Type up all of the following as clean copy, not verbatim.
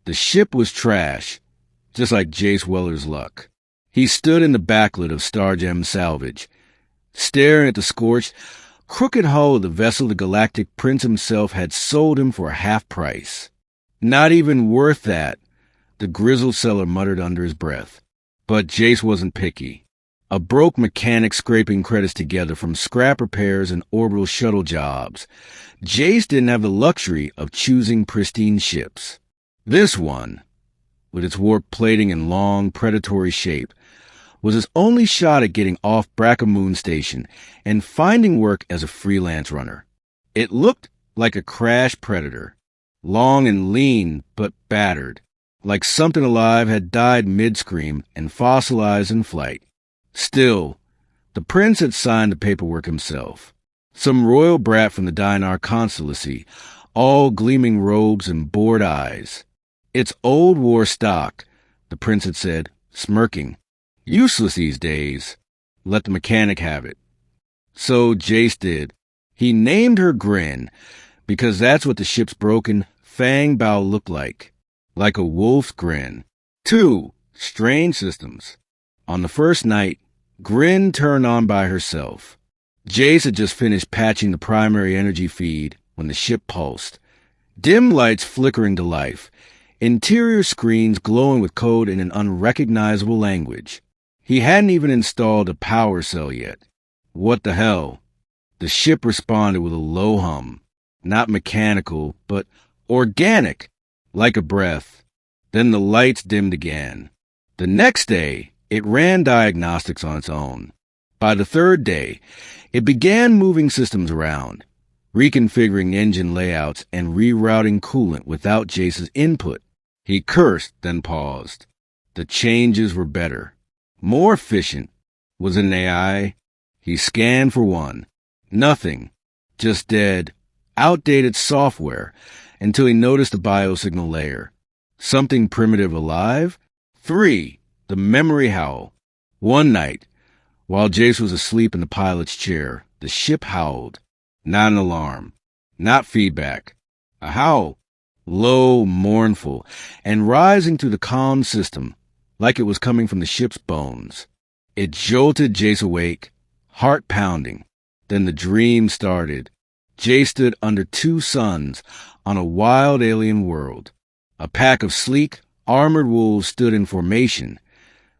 The ship was trash, just like Jace Weller's luck. He stood in the backlit of Stargem salvage, staring at the scorched, crooked hull of the vessel the Galactic Prince himself had sold him for half price. Not even worth that, the grizzled seller muttered under his breath. But Jace wasn't picky. A broke mechanic scraping credits together from scrap repairs and orbital shuttle jobs. Jace didn't have the luxury of choosing pristine ships. This one, with its warped plating and long, predatory shape, was his only shot at getting off Brackamoon Station and finding work as a freelance runner. It looked like a crash predator, long and lean but battered, like something alive had died mid-scream and fossilized in flight. Still, the prince had signed the paperwork himself. Some royal brat from the Dynar consulcy, all gleaming robes and bored eyes. It's old war stock, the prince had said, smirking. Useless these days. Let the mechanic have it. So Jace did. He named her Grin, because that's what the ship's broken fang bow looked like a wolf's grin. 2 strange systems. On the first night, Grin turned on by herself. Jace had just finished patching the primary energy feed when the ship pulsed. Dim lights flickering to life. Interior screens glowing with code in an unrecognizable language. He hadn't even installed a power cell yet. What the hell? The ship responded with a low hum. Not mechanical, but organic, like a breath. Then the lights dimmed again. The next day, it ran diagnostics on its own. By the third day, it began moving systems around, reconfiguring engine layouts and rerouting coolant without Jace's input. He cursed, then paused. The changes were better. More efficient. Was it an AI? He scanned for one. Nothing. Just dead, outdated software until he noticed the biosignal layer. Something primitive alive? 3. The memory howl. One night, while Jace was asleep in the pilot's chair, the ship howled. Not an alarm. Not feedback. A howl. Low, mournful, and rising through the calm system, like it was coming from the ship's bones. It jolted Jace awake, heart pounding. Then the dream started. Jace stood under 2 suns on a wild alien world. A pack of sleek, armored wolves stood in formation,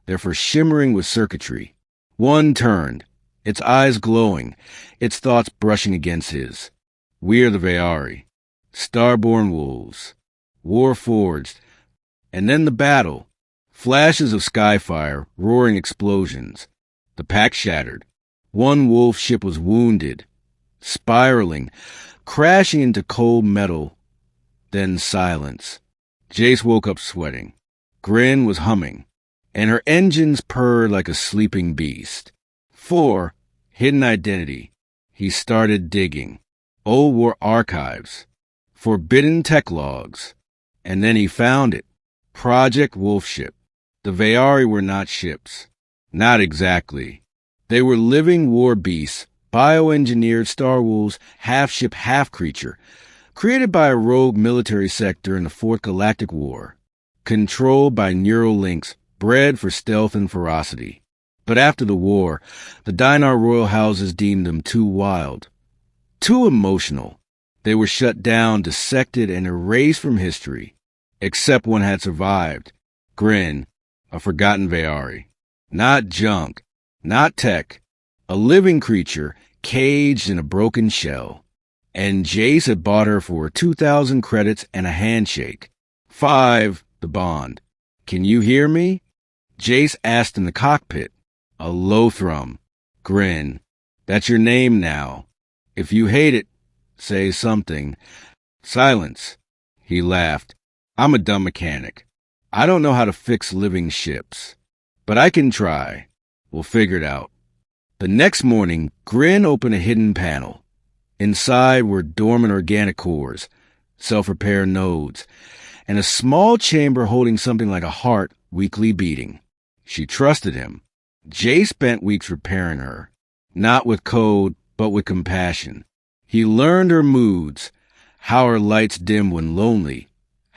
therefore shimmering with circuitry. One turned, its eyes glowing, its thoughts brushing against his. We're the Veyari, starborn wolves, war-forged, and then the battle. Flashes of skyfire, roaring explosions. The pack shattered. One wolf ship was wounded, spiraling, crashing into cold metal. Then silence. Jace woke up sweating. Grin was humming, and her engines purred like a sleeping beast. 4. Hidden identity. He started digging. Old war archives. Forbidden tech logs. And then he found it. Project Wolfship. The Veyari were not ships. Not exactly. They were living war beasts, bioengineered Star Wolves, half-ship, half-creature, created by a rogue military sect during the Fourth Galactic War, controlled by neural links, bred for stealth and ferocity. But after the war, the Dynar royal houses deemed them too wild, too emotional. They were shut down, dissected, and erased from history. Except one had survived. Grin, a forgotten Veyari. Not junk, not tech, a living creature caged in a broken shell. And Jace had bought her for 2,000 credits and a handshake. 5, the bond. Can you hear me? Jace asked in the cockpit. A low thrum. Grin. That's your name now. If you hate it, say something. Silence. He laughed. I'm a dumb mechanic. I don't know how to fix living ships. But I can try. We'll figure it out. The next morning, Grin opened a hidden panel. Inside were dormant organic cores, self-repair nodes, and a small chamber holding something like a heart weakly beating. She trusted him. Jace spent weeks repairing her, not with code, but with compassion. He learned her moods, how her lights dim when lonely,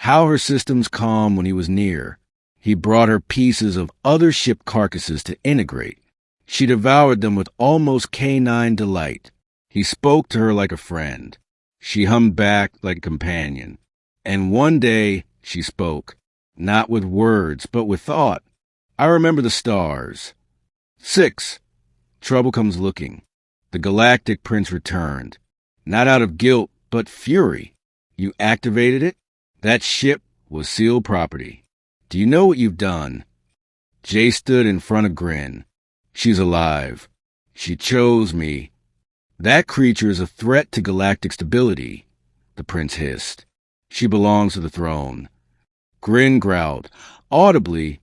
how her systems calmed when he was near. He brought her pieces of other ship carcasses to integrate. She devoured them with almost canine delight. He spoke to her like a friend. She hummed back like a companion. And one day she spoke, not with words, but with thought. I remember the stars. 6. Trouble comes looking. The Galactic Prince returned. Not out of guilt, but fury. You activated it? That ship was sealed property. Do you know what you've done? Jace stood in front of Grin. She's alive. She chose me. That creature is a threat to galactic stability, the prince hissed. She belongs to the throne. Grin growled, audibly,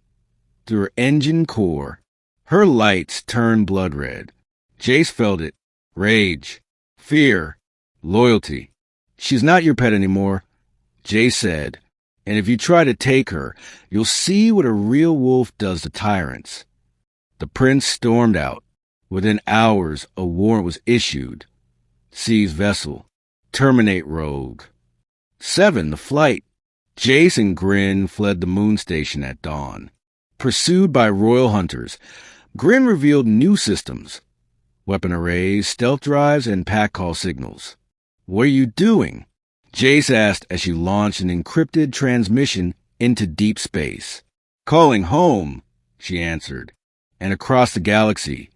through her engine core. Her lights turned blood red. Jace felt it. Rage. Fear. Loyalty. She's not your pet anymore, Jace said. And if you try to take her, you'll see what a real wolf does to tyrants. The prince stormed out. Within hours, a warrant was issued. Seize vessel. Terminate rogue. 7. The flight. Jace and Grin fled the moon station at dawn. Pursued by royal hunters, Grin revealed new systems. Weapon arrays, stealth drives, and pack call signals. What are you doing? Jace asked as she launched an encrypted transmission into deep space. Calling home, she answered. And across the galaxy,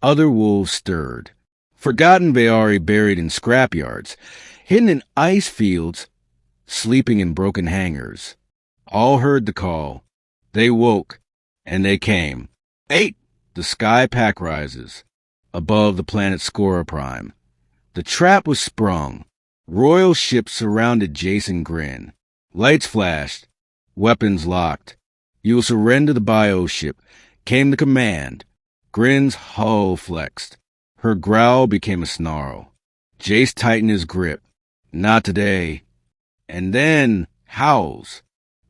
other wolves stirred. Forgotten Veyari buried in scrapyards, hidden in ice fields, sleeping in broken hangars. All heard the call. They woke, and they came. 8. The sky pack rises. Above the planet Scora Prime. The trap was sprung. Royal ships surrounded Jace and Grin. Lights flashed. Weapons locked. You will surrender the bioship. Came the command. Grin's hull flexed. Her growl became a snarl. Jace tightened his grip. Not today. And then howls.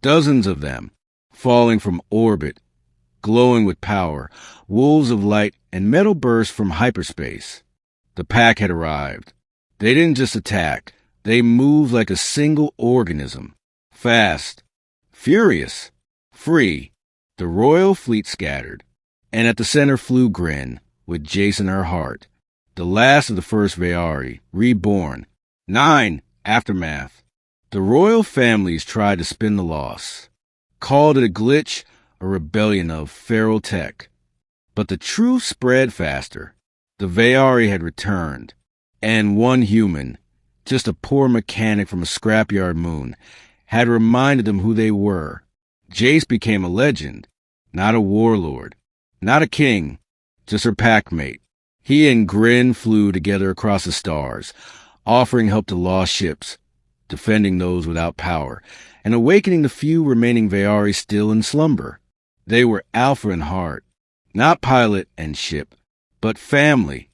Dozens of them, falling from orbit, glowing with power, wolves of light and metal bursts from hyperspace. The pack had arrived. They didn't just attack. They moved like a single organism. Fast, furious, free. The royal fleet scattered. And at the center flew Grin, with Jace in her heart. The last of the first Veyari, reborn. 9. Aftermath. The royal families tried to spin the loss. Called it a glitch, a rebellion of feral tech. But the truth spread faster. The Veyari had returned. And one human, just a poor mechanic from a scrapyard moon, had reminded them who they were. Jace became a legend, not a warlord, not a king, just her packmate. He and Grin flew together across the stars, offering help to lost ships, defending those without power, and awakening the few remaining Veyari still in slumber. They were alpha in heart, not pilot and ship, but family,